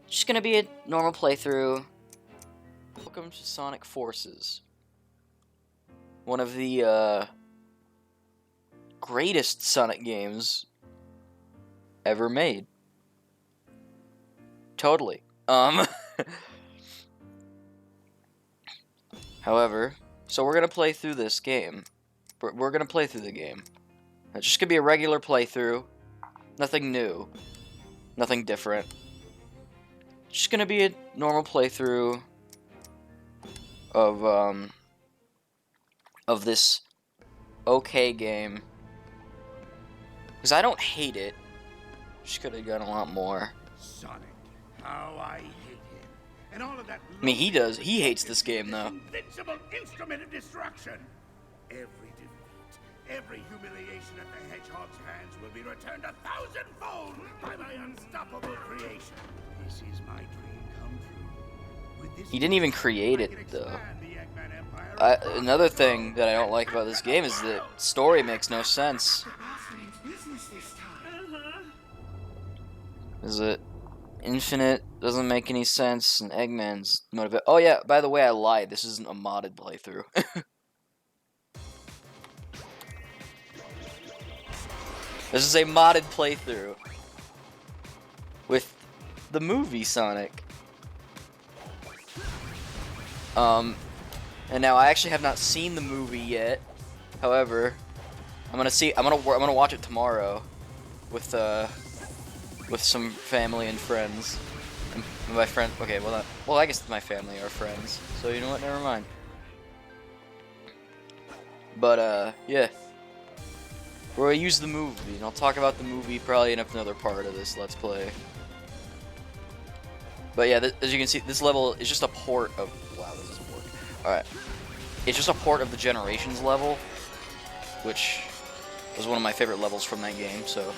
Just gonna be a normal playthrough. Welcome to Sonic Forces. One of the greatest Sonic games ever made. Totally. However, so we're gonna play through this game. We're gonna play through the game. It's just gonna be a regular playthrough. Nothing new. Nothing different. Just gonna be a normal playthrough of this okay game. Because I don't hate it. Just could have done a lot more. Sonic, how I hate him. And all of that. I mean, he does. He hates this game, though. Invincible instrument of destruction. Every defeat, every humiliation at the Hedgehog's hands will be returned 1,000-fold by my unstoppable creation. This is my dream come true. With this He didn't even create it, though. the Another thing that I don't like about this game is the story makes no sense. Is it infinite? Doesn't make any sense. And Eggman's motivate. Oh yeah, by the way, I lied. This isn't a modded playthrough. This is a modded playthrough with the movie Sonic. And now I actually have not seen the movie yet. However, I'm gonna watch it tomorrow with some family and friends. And my friend, okay, well I guess my family are friends. So you know what? Never mind. But yeah, we're gonna use the movie, and I'll talk about the movie probably in another part of this Let's Play. But yeah, as you can see, this level is just a port of. Wow, this doesn't work. All right, it's just a port of the Generations level, which was one of my favorite levels from that game. So.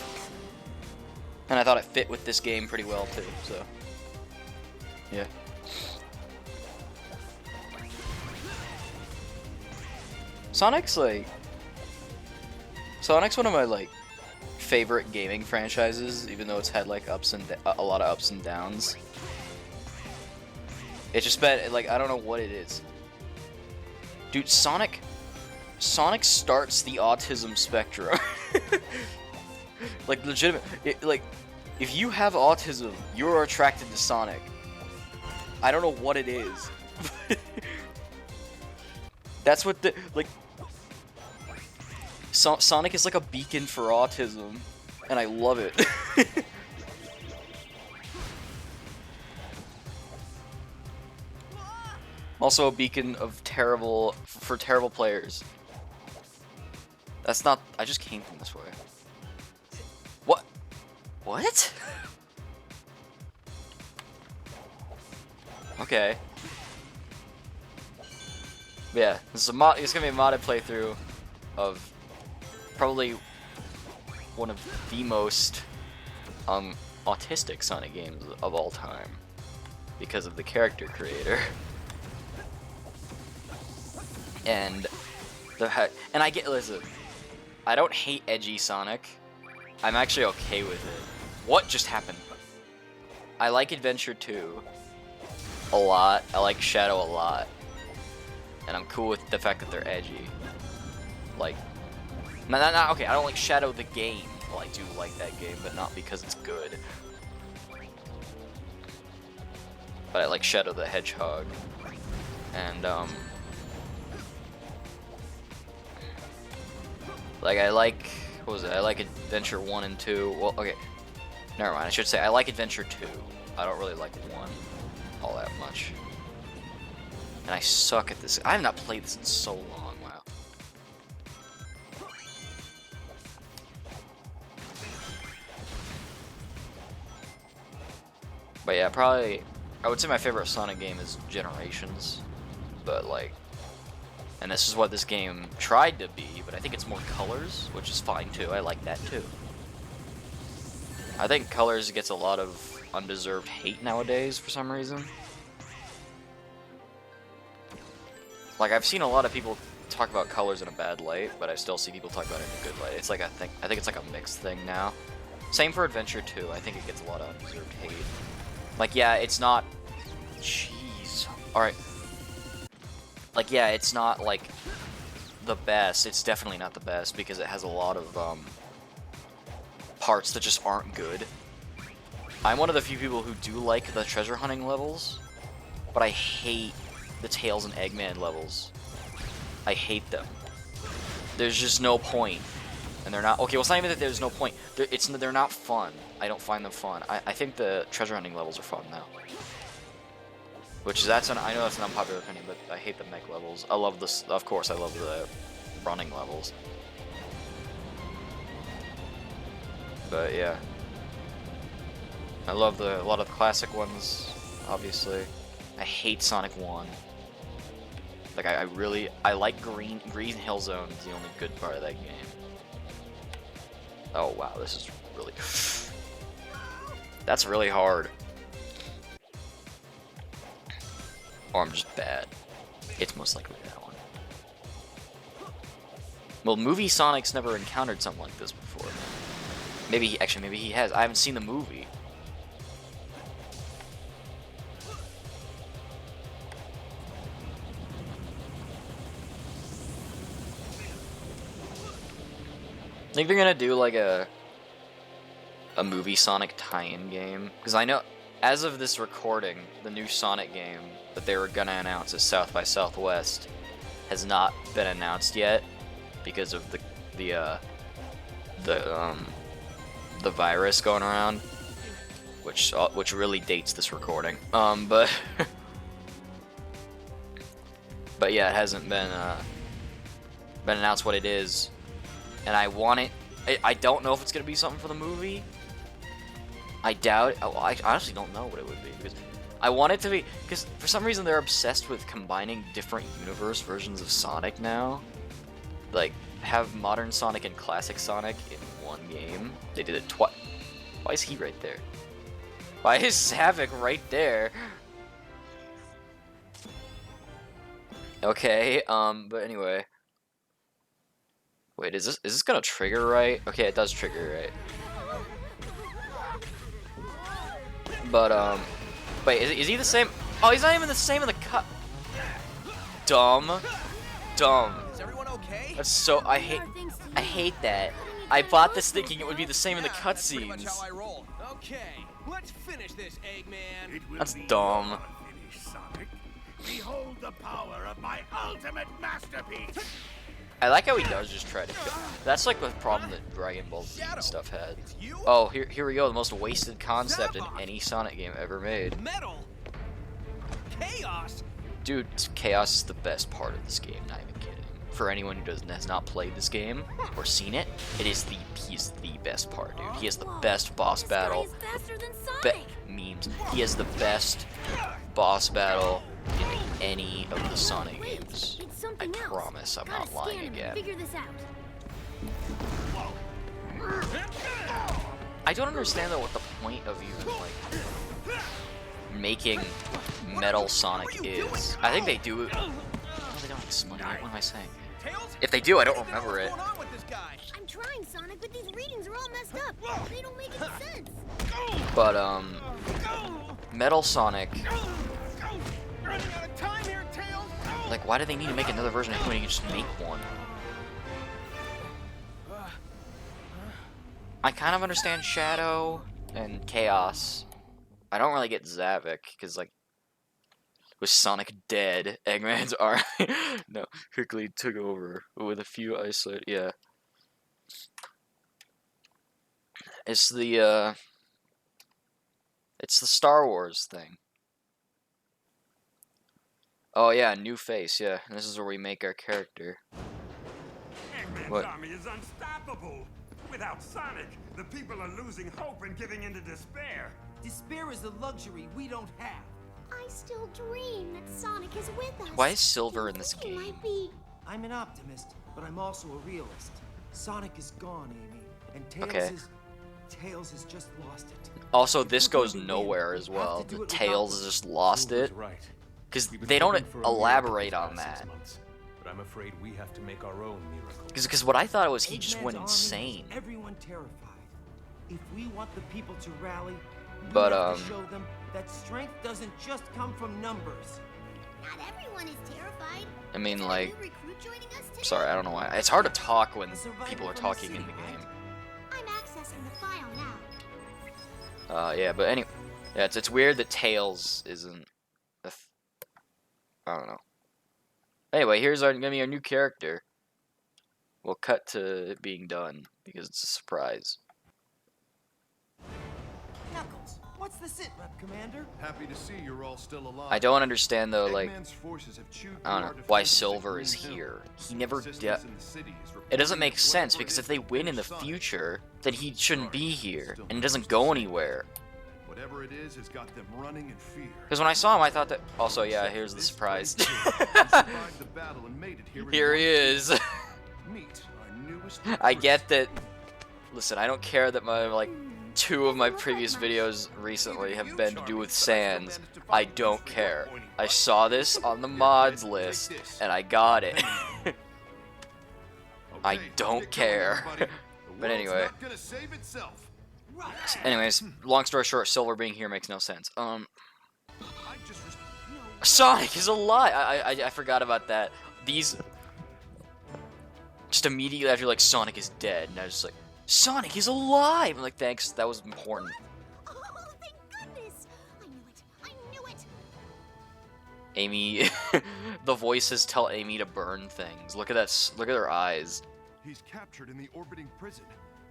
And I thought it fit with this game pretty well, too, so... Yeah. Sonic's one of my, like, favorite gaming franchises, even though it's had, like, a lot of ups and downs. It's just been, like, I don't know what it is. Dude, Sonic starts the autism spectrum. Like, legitimate, like, if you have autism, you're attracted to Sonic. I don't know what it is. That's what like, Sonic is like a beacon for autism, and I love it. Also a beacon of for terrible players. That's not, I just came from this way. What? Okay. But yeah, this is it's gonna be a modded playthrough of probably one of the most autistic Sonic games of all time because of the character creator. And listen, I don't hate edgy Sonic. I'm actually okay with it. What just happened? I like Adventure 2 a lot. I like Shadow a lot. And I'm cool with the fact that they're edgy. Like, okay, I don't like Shadow the game. Well, I do like that game, but not because it's good. But I like Shadow the Hedgehog. And, like, what was it? I like Adventure 1 and 2. Well, okay. Never mind. I should say I like Adventure 2. I don't really like 1 all that much. And I suck at this. I have not played this in so long. Wow. But yeah, probably, I would say my favorite Sonic game is Generations. But like, and this is what this game tried to be, but I think it's more colors, which is fine too. I like that too. I think Colors gets a lot of undeserved hate nowadays for some reason. Like, I've seen a lot of people talk about Colors in a bad light, but I still see people talk about it in a good light. It's like I think it's like a mixed thing now. Same for Adventure 2. I think it gets a lot of undeserved hate. Like, yeah, it's not... Jeez. Alright. Like, yeah, it's not, like, the best. It's definitely not the best, because it has a lot of, parts that just aren't good. I'm one of the few people who do like the treasure hunting levels, but I hate the Tails and Eggman levels. I hate them. There's just no point. And they're not... Okay, well, it's not even that there's no point. They're not fun. I don't find them fun. I think the treasure hunting levels are fun now. Which, I know that's an unpopular opinion, but I hate the mech levels. I love this... Of course, I love the running levels. But, yeah. I love a lot of the classic ones, obviously. I hate Sonic 1. Like, I like Green Hill Zone is the only good part of that game. Oh, wow, this is really... That's really hard. Or I'm just bad. It's most likely that one. Well, movie Sonic's never encountered something like this before. Maybe he has. I haven't seen the movie. I think they're gonna do like a movie Sonic tie-in game, because I know as of this recording, the new Sonic game that they were gonna announce at South by Southwest has not been announced yet because of the virus going around, which really dates this recording. But but yeah, it hasn't been announced what it is. And I want it. I don't know if it's gonna be something for the movie. I doubt it. Oh, I honestly don't know what it would be, because I want it to be, because for some reason they're obsessed with combining different universe versions of Sonic now. Like, have modern Sonic and classic Sonic in one game. They did it twice. Why is he right there? Why is Havoc right there? Okay, but anyway. Wait, is this gonna trigger right? Okay, it does trigger right. But, wait, is he the same? Oh, he's not even the same in the cut. Dumb. Is everyone okay? That's so, I hate that. I bought this thinking it would be the same in the That's pretty much cutscenes. how I roll. Okay, let's finish this, Eggman. That's dumb. Finish, Sonic. Behold the power of my ultimate masterpiece. I like how he does just try to kill. That's like the problem that Dragon Ball Z and stuff had. Oh, here we go. The most wasted concept in any Sonic game ever made. Metal. Chaos. Dude, Chaos is the best part of this game. Not even kidding. For anyone who has not played this game or seen it, he's the best part, dude. He has the best boss battle. Memes. He has the best boss battle in any of the Sonic games. I promise I'm not lying again. I don't understand though what the point of even like making Metal Sonic is. I think they do it. No, they don't explain it. What am I saying? If they do, I don't remember it. I'm trying, Sonic, but these readings are all messed up. They don't make any sense. But Metal Sonic. Like, why do they need to make another version of him when you can just make one? I kind of understand Shadow and Chaos. I don't really get Zavik, because, like, with Sonic dead, Eggman's army no, quickly took over with a few isolated, yeah. It's the Star Wars thing. Oh yeah, new face, yeah. And this is where we make our character. Eggman's army is unstoppable. Without Sonic, the people are losing hope and giving into despair. Despair is a luxury we don't have. I still dream that Sonic is with us. Why is Silver in this He game? might be... I'm an optimist, but I'm also a realist. Sonic is gone, Amy, and Tails has just lost it. Also, this goes nowhere as well. The Tails has just lost it. Because they don't elaborate on that. But I'm afraid we have to make our own miracle. Because what I thought was he just Eggman's went army has insane. everyone terrified. If we want the people to rally, But, have to show them that strength doesn't just come from numbers. Not everyone is terrified. I mean, Is there a like, new recruit joining us today? sorry, I don't know why. It's hard to talk when A survivor people are from the talking city, in the right? game. I'm accessing the file now. Yeah, but anyway, yeah, it's weird that Tails isn't. I don't know. Anyway, here's gonna be our new character. We'll cut to it being done because it's a surprise. Knuckles, what's the sit rep, Commander? Happy to see you're all still alive. I don't understand though, like, Eggman's forces have chewed I don't through our know why defenses at Silver is Green Hill. here. He never Resistance did. in the city is It doesn't reporting make that sense whatever because it if is they that win in the finished Sonic, future, then he shouldn't be Sorry, here, still and it not doesn't much to go say. anywhere. Whatever it is has got them running in fear. Because when I saw him, I thought that. Also, yeah, here's the This surprise. brave kid survived the battle and made it here in Here he one is. piece. Meet our newest I recruit. get that. Listen, I don't care that my like 2 of my previous videos recently have been to do with Sans. I don't care. I saw this on the mods list and I got it. I Okay, don't get going, care. everybody. The But world's anyway. not gonna save itself. Anyways, long story short, Silver being here makes no sense. I just Sonic is alive. I forgot about that. These just immediately after like Sonic is dead, and I was just like, Sonic is alive. I'm like, thanks, that was important. Oh, thank goodness! I knew it. I knew it. Amy, the voices tell Amy to burn things. Look at that. Look at her eyes. He's captured in the orbiting prison.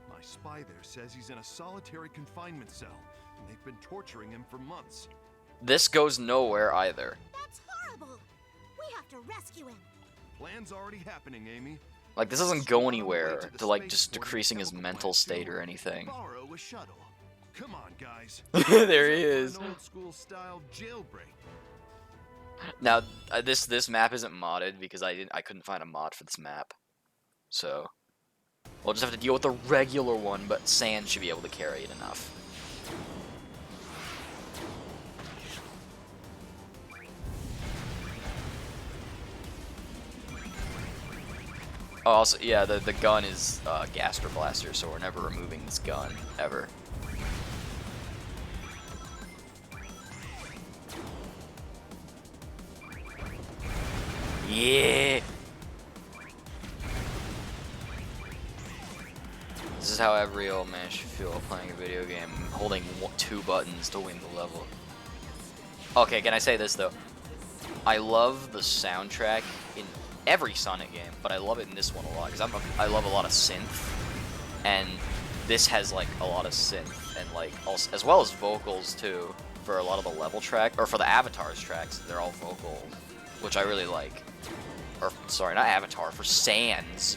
My spy there says he's in a solitary confinement cell, and they've been torturing him for months. This goes nowhere either. That's horrible. We have to rescue him. Plan's already happening, Amy. Like, this doesn't go anywhere to like just decreasing his mental state or anything. Borrow a shuttle. Come on, guys. There he is. An old school style jailbreak. Now, this map isn't modded because I couldn't find a mod for this map, so we'll just have to deal with the regular one. But Sans should be able to carry it enough. Oh, also, yeah, the gun is Gaster Blaster, so we're never removing this gun ever. Yeah. This is how every old man should feel while playing a video game, holding 2 buttons to win the level. Okay, can I say this though? I love the soundtrack in every Sonic game, but I love it in this one a lot because I love a lot of synth, and this has like a lot of synth and like also, as well as vocals too for a lot of the level track or for the Avatars tracks. They're all vocal, which I really like. Or sorry, not Avatar, for Sans.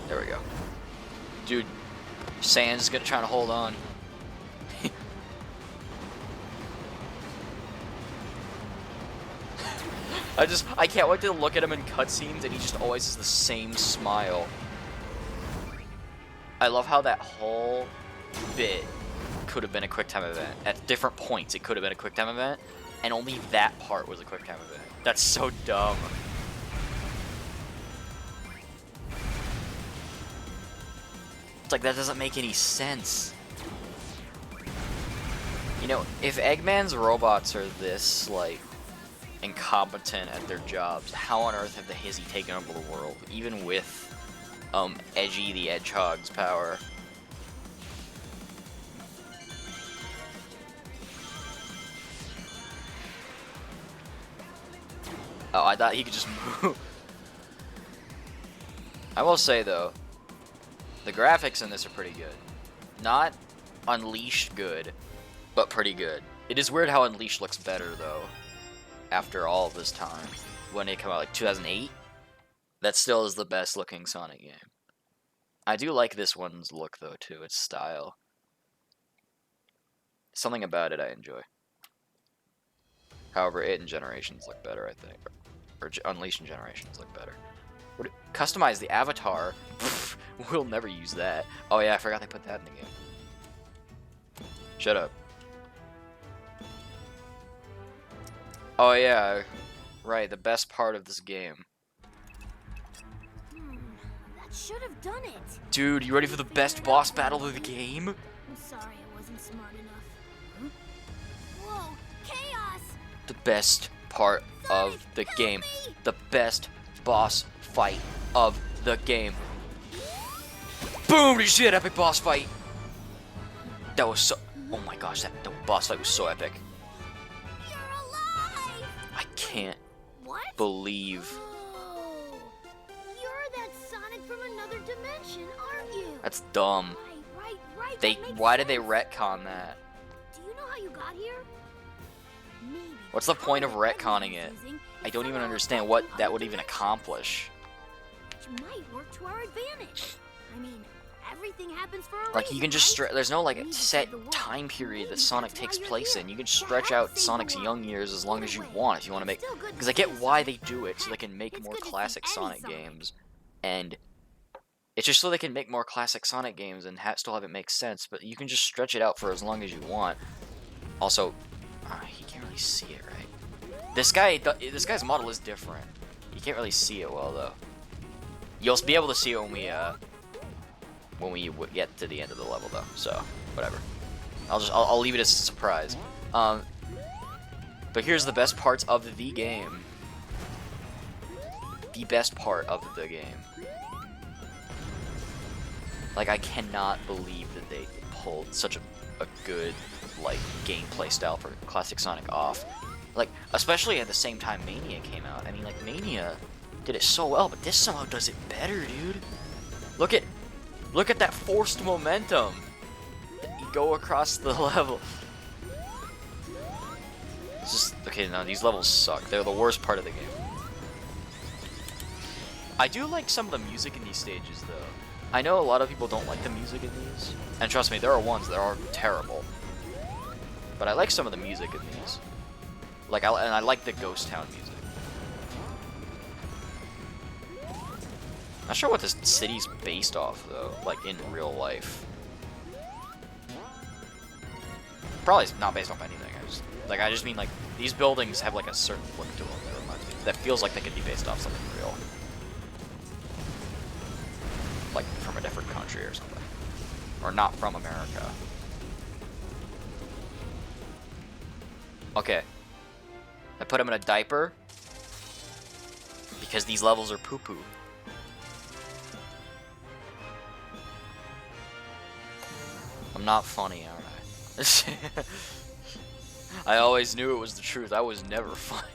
There we go. Dude, Sans is trying to hold on. I can't wait to look at him in cutscenes and he just always has the same smile. I love how that whole bit could have been a quick time event. At different points it could have been a quick time event, and only that part was a quick time event. That's so dumb. It's like, that doesn't make any sense. You know, if Eggman's robots are this, like, incompetent at their jobs, how on earth has he taken over the world, even with, Edgy the Hedgehog's power? Oh, I thought he could just move. I will say, though, the graphics in this are pretty good. Not Unleashed good, but pretty good. It is weird how Unleashed looks better, though, after all this time. When it came out, like 2008? That still is the best looking Sonic game. I do like this one's look, though, too. Its style. Something about it I enjoy. However, it and Generations look better, I think. Or Unleashed and Generations look better. Customize the avatar? Pfft, we'll never use that. Oh yeah, I forgot they put that in the game. Shut up. Oh yeah, right. The best part of this game. That should have done it. Dude, you ready for the best boss battle of the game? I'm sorry I wasn't smart enough. Whoa, chaos! The best part of Sonic, the help game. me! The best boss fight of the game. Boom! Did you see that epic boss fight? That was so... Oh my gosh, that boss fight was so epic. You're alive! I can't What? believe... Oh, you're that Sonic from another dimension, aren't you? That's dumb. Right. They... that makes Why did they sense. retcon that? Do you know how you got here? Maybe What's the point of power retconning it? everyone's using I is don't even somehow understand what affecting that other would even dimensions. accomplish. Which might work to our advantage. I mean, everything happens for a Like, reason, you can just right? there's no, like, We need to set save the world. time period that Maybe Sonic that's why takes you're place here. in. You can To stretch help out save the Sonic's world. young years as long as you Either want, way, if you want to make... it's still good to Because I see get you, why Sonic. they do it, so they Heck, can make it's more good to see classic any Sonic Sonic. games. And it's just so they can make more classic Sonic games and still have it make sense, but you can just stretch it out for as long as you want. Also, he can't really see it, right? This guy's model is different. You can't really see it well, though. You'll be able to see it when we get to the end of the level, though. So, whatever. I'll leave it as a surprise. But here's the best parts of the game. The best part of the game. Like, I cannot believe that they pulled such a good, like, gameplay style for classic Sonic off. Like, especially at the same time Mania came out. I mean, like, Mania did it so well, but this somehow does it better, dude. Look at that forced momentum. You go across the level. It's just, okay, no, these levels suck. They're the worst part of the game. I do like some of the music in these stages, though. I know a lot of people don't like the music in these. And trust me, there are ones that are terrible. But I like some of the music in these. Like, I like the Ghost Town music. Not sure what this city's based off, though, like, in real life. Probably it's not based off anything. I just mean, like, these buildings have, like, a certain look to them that reminds me. That feels like they could be based off something real. Like, from a different country or something. Or not from America. Okay. I put him in a diaper. Because these levels are poo-poo. I'm not funny, alright. I always knew it was the truth. I was never funny.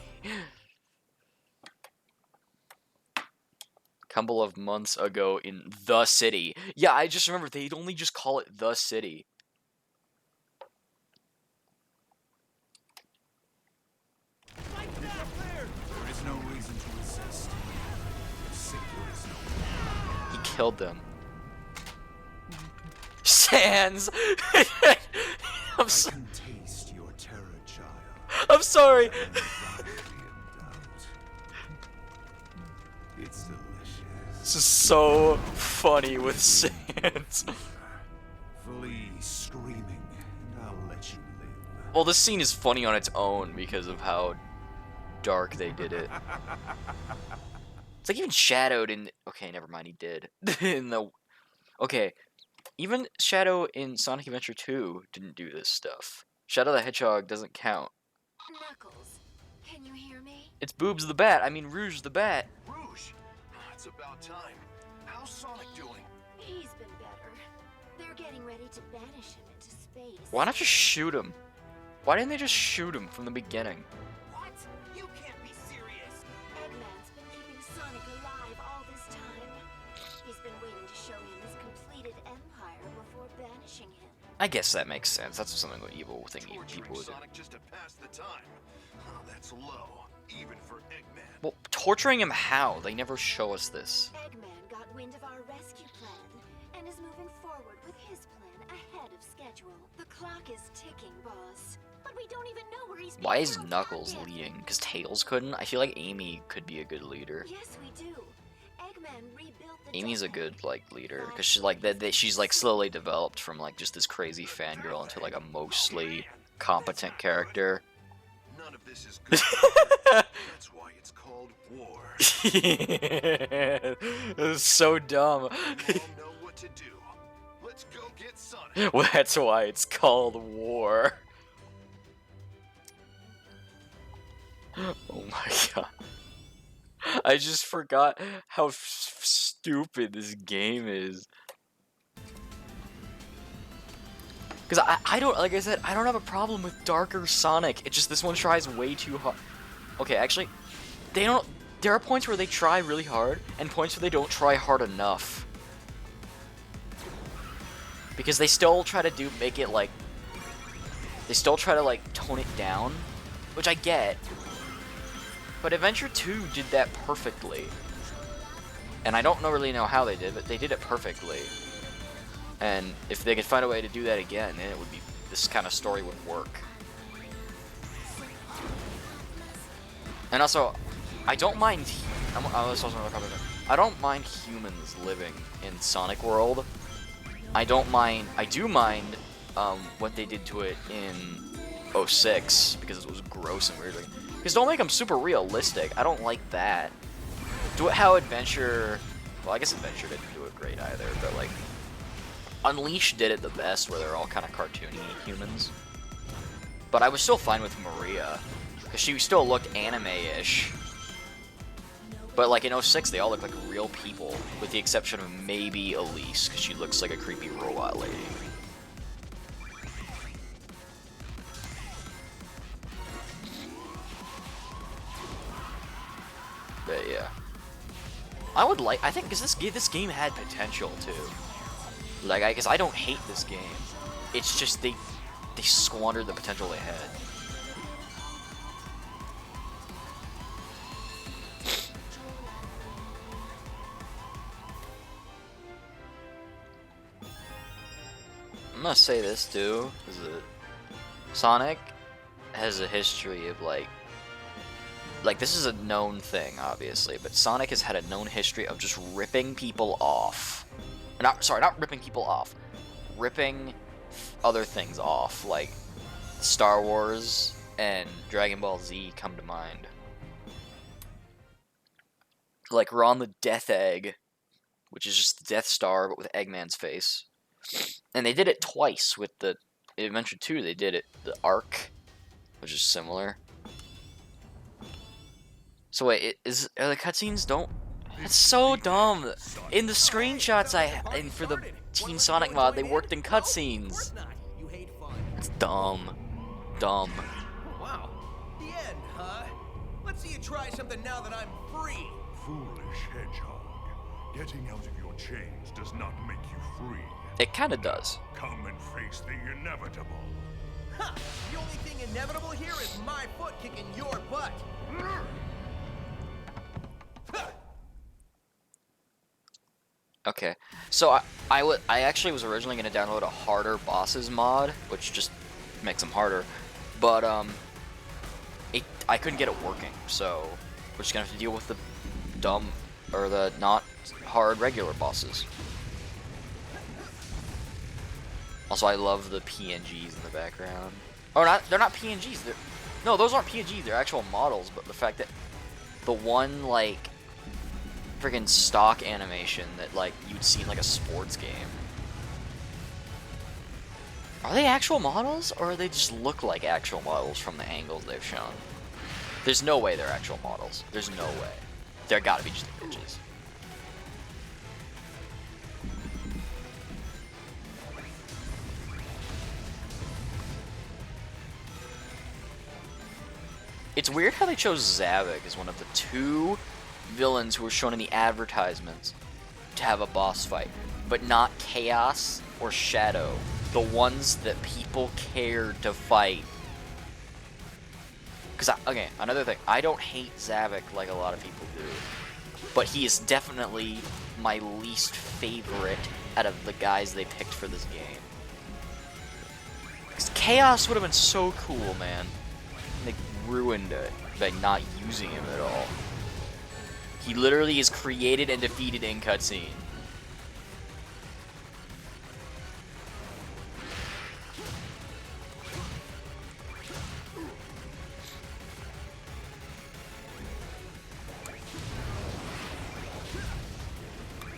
Couple of months ago in the city. Yeah, I just remember they'd only just call it the city. There is no reason to resist. He killed them. Sans! I'm, so can taste your terror, child. I'm sorry. It's delicious. This is so funny with Sans. Flee screaming, and I'll let you live. Well, this scene is funny on its own because of how dark they did it. It's like even Shadowed in... Okay, never mind, he did. in the... Okay, even Shadow in Sonic Adventure 2 didn't do this stuff. Shadow the Hedgehog doesn't count. Knuckles, can you hear me? It's Boobs the Bat. I mean Rouge the Bat. Rouge! It's about time. How's Sonic doing? He's been better. They're getting ready to banish him into space. Why not just shoot him? Why didn't they just shoot him from the beginning? What? You can't be serious. Eggman's been keeping Sonic alive all this time. He's been waiting to show him his completed empire before banishing him. I guess that makes sense. That's something what evil thing people Torturing would do. Sonic just to pass the time. Oh, that's low, even for Eggman. Well, torturing him how? They never show us this. Eggman got wind of our rescue plan and is moving forward with his plan ahead of schedule. The clock is ticking, boss. But we don't even know where he's Why being is held Knuckles captive. leading? Because Tails couldn't? I feel like Amy could be a good leader. Yes, we do. Eggman rebuilt the Amy's a Death good, Egg. like, leader. Because she's, like, she's, like, slowly developed from, like, just this crazy fangirl into, like, a mostly competent character. None of of this is good. That's why it's called war. It's so dumb. You all know what to do. Let's go get Sonic. Well, that's why it's called war. Oh my god. I just forgot how stupid this game is. Because I don't, like I said, I don't have a problem with darker Sonic. It's just this one tries way too hard. Okay, actually, they don't, there are points where they try really hard, and points where they don't try hard enough. Because they still try to make it like, they still try to like tone it down, which I get. But Adventure 2 did that perfectly. And I don't really know how they did, but they did it perfectly. And if they could find a way to do that again, then it would be, this kind of story would work. And also, I don't mind, I don't mind humans living in Sonic World. I do mind what they did to it in 06, because it was gross and weird. Because don't make them super realistic. I don't like that. Do it how Adventure, well, I guess Adventure didn't do it great either, but like, Unleashed did it the best, where they're all kind of cartoony humans. But I was still fine with Maria, because she still looked anime-ish. But like in 06, they all look like real people, with the exception of maybe Elise, because she looks like a creepy robot lady. But yeah, I think, because this game had potential too. Like, because I don't hate this game. It's just they squandered the potential they had. I'm gonna say this too, is that Sonic has a history of like this is a known thing, obviously, but Sonic has had a known history of just ripping people off. Not ripping people off. Ripping other things off, like Star Wars and Dragon Ball Z come to mind. Like, we're on the Death Egg, which is just the Death Star, but with Eggman's face. And they did it twice with the Adventure 2. They did it, the Arc, which is similar. So wait, are the cutscenes don't... That's so dumb. In the screenshots and for the Teen Sonic mod, they worked in cutscenes. That's dumb. Dumb. Wow. The end, huh? Let's see you try something now that I'm free. Foolish hedgehog. Getting out of your chains does not make you free. It kind of does. Come and face the inevitable. Ha! The only thing inevitable here is my foot kicking your butt. Okay, so I actually was originally going to download a harder bosses mod, which just makes them harder, but I couldn't get it working, so we're just gonna have to deal with the dumb, or the not hard regular bosses. Also, I love the PNGs in the background. Oh, they're not PNGs. No, those aren't PNGs. They're actual models. But the fact that the one like friggin' stock animation that like you'd see in like a sports game. Are they actual models, or they just look like actual models from the angles they've shown? There's no way they're actual models. There's no way. They're gotta be just images. It's weird how they chose Zavik as one of the two villains who were shown in the advertisements to have a boss fight, but not Chaos or Shadow, the ones that people cared to fight. Because, okay, another thing, I don't hate Zavik like a lot of people do, but he is definitely my least favorite out of the guys they picked for this game. Because Chaos would have been so cool, man. They ruined it by not using him at all. He literally is created and defeated in cutscene.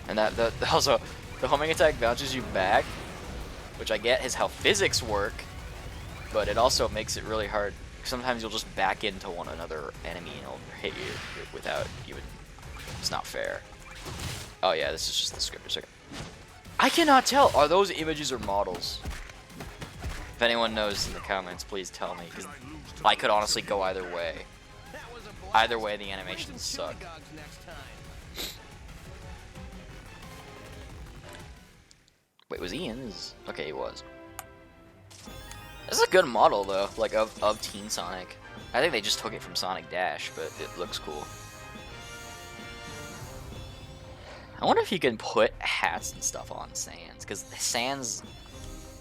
And that also, the homing attack bounces you back, which I get is how physics work, but it also makes it really hard. Sometimes you'll just back into one another enemy and it'll hit you without even. It's not fair. Oh yeah, this is just the script. I cannot tell. Are those images or models? If anyone knows in the comments, please tell me, because I could honestly go either way. Either way, the animations suck. Wait, was he in his? Okay, he was. This is a good model though, like of Teen Sonic. I think they just took it from Sonic Dash, but it looks cool. I wonder if you can put hats and stuff on Sans, because Sans,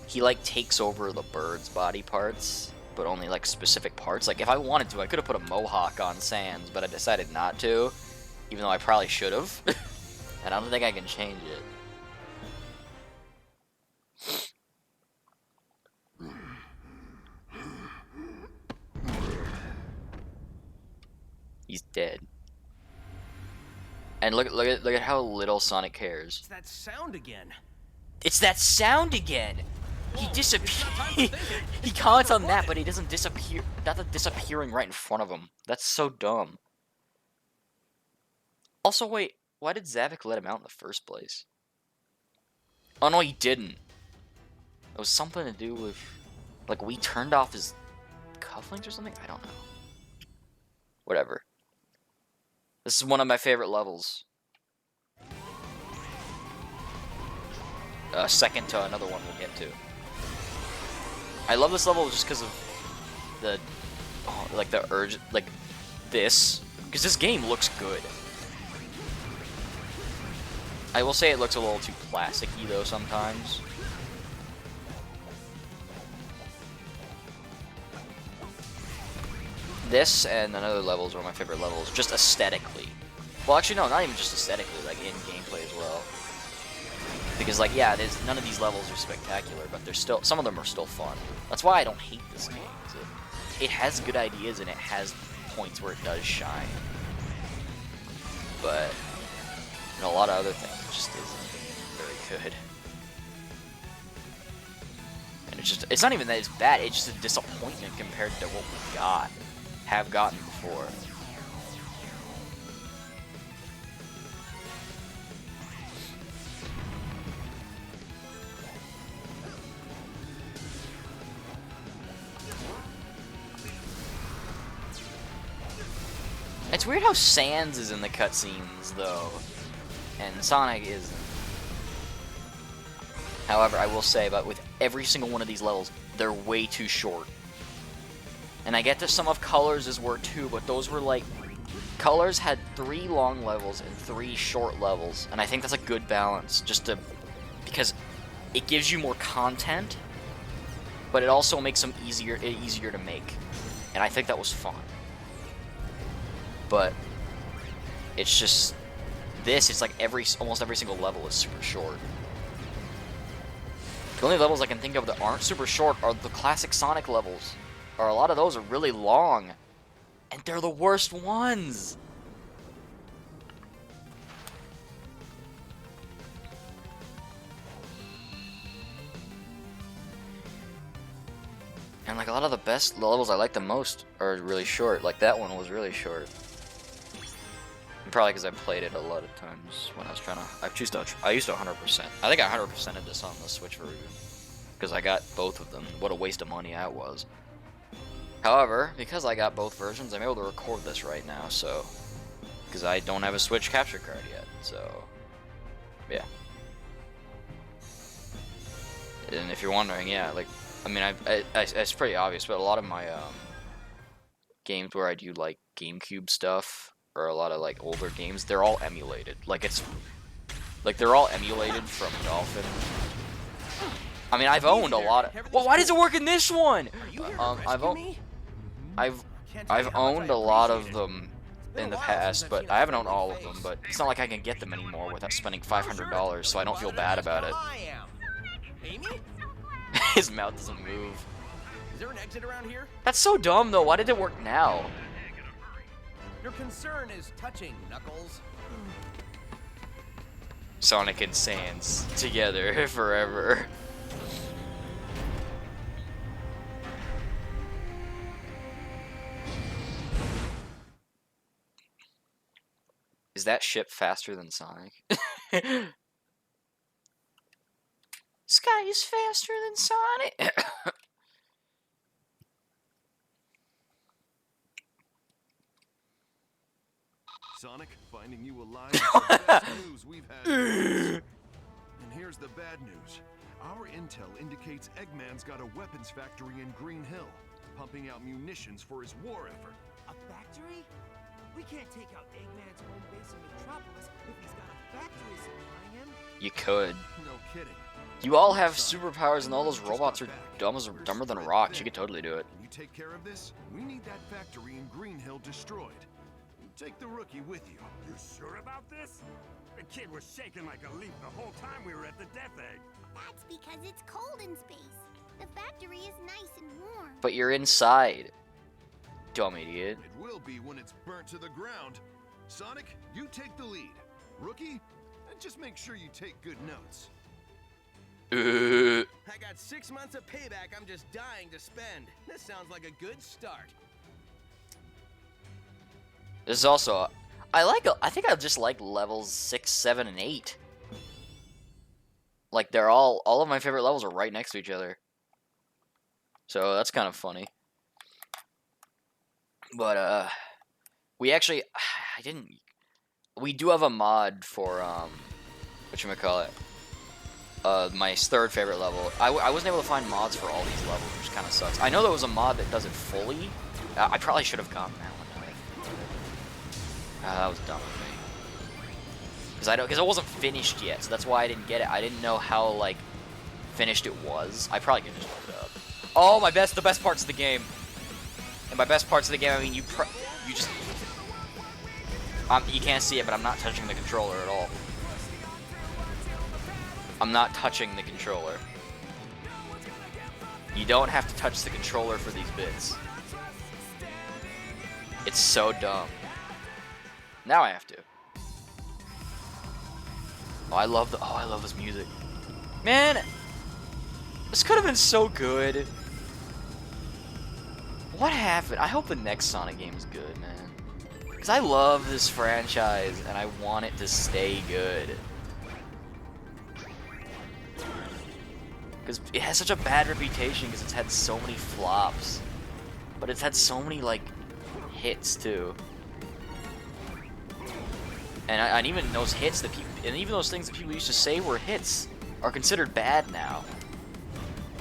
he like takes over the bird's body parts, but only like specific parts. Like if I wanted to, I could have put a mohawk on Sans, but I decided not to, even though I probably should have. And I don't think I can change it. He's dead. And look at how little Sonic cares. It's that sound again. It's that sound again. He disappears. He comments on that, but he doesn't disappear. Not disappearing right in front of him. That's so dumb. Also, wait. Why did Zavik let him out in the first place? Oh no, he didn't. It was something to do with, like, we turned off his cufflinks or something. I don't know. Whatever. This is one of my favorite levels. Second to another one we'll get to. I love this level just because of the, like the urge, like this, because this game looks good. I will say it looks a little too plasticky though sometimes. This and another levels are my favorite levels, just aesthetically. Well, actually, no, not even just aesthetically, like in gameplay as well. Because, like, yeah, none of these levels are spectacular, but they're still, some of them are still fun. That's why I don't hate this game. It has good ideas and it has points where it does shine. But in a lot of other things, it just isn't very good. And it's not even that it's bad, it's just a disappointment compared to what we have gotten before. It's weird how Sans is in the cutscenes though, and Sonic isn't. However, I will say, but with every single one of these levels, they're way too short. And I get that some of Colors' were too, but those were like... Colors had 3 long levels and 3 short levels, and I think that's a good balance, just to... Because it gives you more content, but it also makes them easier to make. And I think that was fun. But it's just... This, it's like almost every single level is super short. The only levels I can think of that aren't super short are the classic Sonic levels. Or a lot of those are really long. And they're the worst ones. And like a lot of the best levels I like the most are really short. Like that one was really short. Probably because I played it a lot of times when I was trying to... I used to 100%. I think I 100%ed this on the Switch version. Because I got both of them. What a waste of money that was. However, because I got both versions, I'm able to record this right now, so... Because I don't have a Switch capture card yet, so... Yeah. And if you're wondering, yeah, like... I mean, it's pretty obvious, but a lot of my, games where I do, like, GameCube stuff, or a lot of, like, older games, they're all emulated. Like, it's... Like, they're all emulated from Dolphin. I mean, I've owned a lot of... Well, why does it work in this one? I've owned a lot of them in the past, but I haven't owned all of them, but it's not like I can get them anymore without spending $500, so I don't feel bad about it. His mouth doesn't move. Is there an exit around here? That's so dumb, though. Why did it work now? Your concern is touching, Knuckles. Sonic and Sans together forever. Is that ship faster than Sonic? Sky is faster than Sonic. Sonic, finding you alive is the best news we've had. And here's the bad news. Our intel indicates Eggman's got a weapons factory in Green Hill, pumping out munitions for his war effort. A factory? We can't take out Eggman's home base in Metropolis if he's got a factory supplying him. You could. No kidding. You all have superpowers and all those robots are dumber than rocks. You could totally do it. Can you take care of this? We need that factory in Green Hill destroyed. Take the rookie with you. You sure about this? The kid was shaking like a leaf the whole time we were at the Death Egg. That's because it's cold in space. The factory is nice and warm. But you're inside. Dumb idiot. It will be when it's burnt to the ground. Sonic, you take the lead. Rookie, just make sure you take good notes. I got 6 months of payback I'm just dying to spend. This sounds like a good start. This is also, I think I just like levels 6, 7, and 8. Like they're all of my favorite levels are right next to each other. So that's kind of funny. But we actually, we do have a mod for whatchamacallit, my third favorite level. I wasn't able to find mods for all these levels, which kind of sucks. I know there was a mod that does it fully. I probably should have gotten that one. That was dumb of me. Because it wasn't finished yet, so that's why I didn't get it. I didn't know how like finished it was. I probably could just look it up. Oh, the best parts of the game. And by best parts of the game, I mean you just you can't see it, but I'm not touching the controller at all. I'm not touching the controller. You don't have to touch the controller for these bits. It's so dumb. Now I have to. Oh, I love this music. Man, this could have been so good. What happened? I hope the next Sonic game is good, man. Because I love this franchise, and I want it to stay good. Because it has such a bad reputation, because it's had so many flops. But it's had so many, like, hits, too. And even those hits that people, and even those things that people used to say were hits, are considered bad now.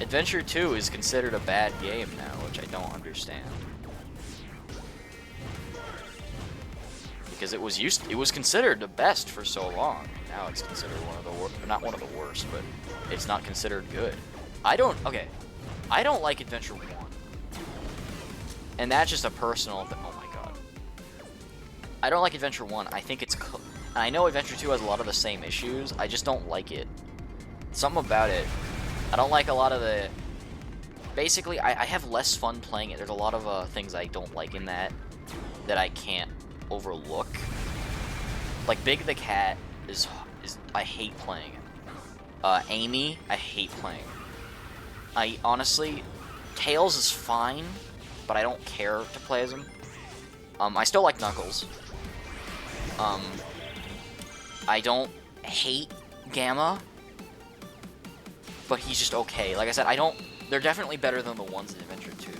Adventure 2 is considered a bad game now, which I don't understand. Because it was considered the best for so long. Now it's considered one of the worst, not one of the worst, but it's not considered good. I don't like Adventure 1. And that's just a personal thing. Oh my god. I don't like Adventure 1. I think it's and I know Adventure 2 has a lot of the same issues. I just don't like it. Something about it. I don't like a lot of the... Basically, I have less fun playing it. There's a lot of things I don't like in that I can't overlook. Like, Big the Cat is I hate playing it. Amy, I hate playing. I honestly... Tails is fine, but I don't care to play as him. I still like Knuckles. I don't hate Gamma, but he's just okay. Like I said, they're definitely better than the ones in Adventure 2.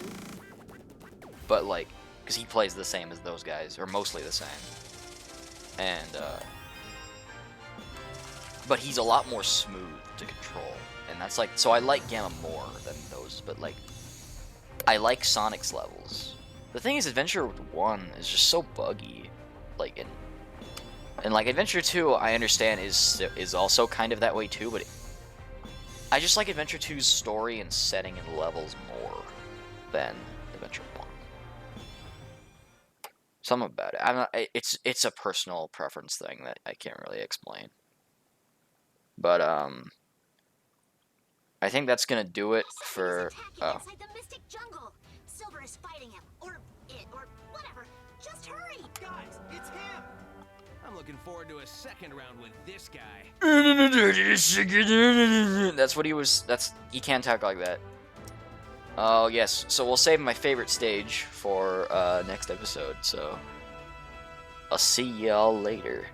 But like, because he plays the same as those guys, or mostly the same. And, but he's a lot more smooth to control. And that's like, so I like Gamma more than those, but like, I like Sonic's levels. The thing is, Adventure 1 is just so buggy. Like, and like, Adventure 2, I understand, is also kind of that way too, but I just like Adventure 2's story and setting and levels more than Adventure 1. Something about it. It's a personal preference thing that I can't really explain. But, I think that's gonna do it for, inside the mystic jungle. Silver is fighting him, or it, or whatever. Just hurry! Guys, it's him! I'm looking forward to a second round with this guy. That's what he was. He can't talk like that. Oh yes. So we'll save my favorite stage for next episode. So I'll see y'all later.